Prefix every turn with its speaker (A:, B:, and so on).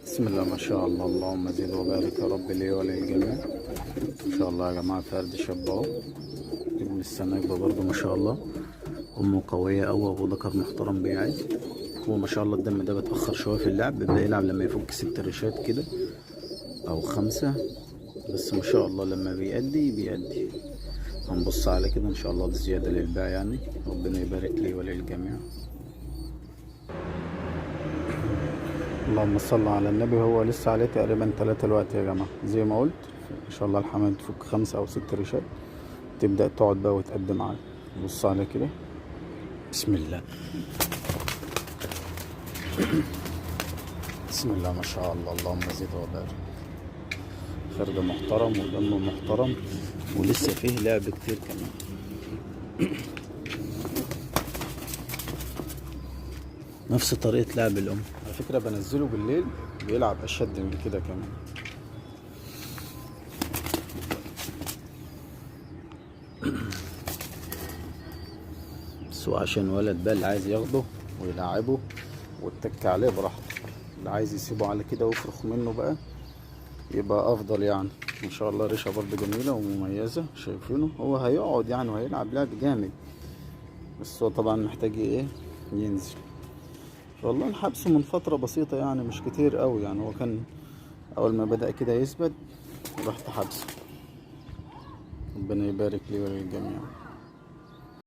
A: بسم الله ما شاء الله، اللهم زد وبارك يا رب لي وللجميع. ما شاء الله يا جماعة، فرد شاب اهو، ابن السناجبة برضه ما شاء الله. أمه قوية أوي، أبو ذكر محترم بيعد. هو ما شاء الله الدم ده بيتأخر شوية في اللعب، بيبدأ يلعب لما يفك 6 ريشات كده أو 5. بس ما شاء الله لما بيأدي. هنبص على كده إن شاء الله بزيادة للبيع يعني. ربنا يبارك لي وللجميع. اللهم صل على النبي. هو لسه عليه تقريبا 3 الوقت يا جماعة زي ما قلت. ان شاء الله الحمام تفك 5 أو 6 ريشات، تبدأ تقعد بقى وتقدم معاك. بص على كده. بسم الله. بسم الله ما شاء الله، اللهم زد وبارك. فرد محترم ودم محترم، ولسه فيه لعب كتير كمان. نفس طريقة لعب الأم. على فكرة بنزله بالليل بيلعب أشد من كده كمان. بس هو عشان ولد بقى اللي عايز ياخده ويلعبه ويتك عليه براحته، اللي عايز يسيبه على كده ويفرخ منه بقى يبقى أفضل يعني. ما شاء الله ريشة برضه جميلة ومميزة، شايفينه هو هيقعد يعني وهيلعب لعب جامد. بس هو طبعا محتاج ايه، ينزل. والله الحبس من فترة بسيطة يعني، مش كتير قوي يعني. هو كان أول ما بدأ كده يثبت رحت حبسه. ربنا يبارك لي وللجميع.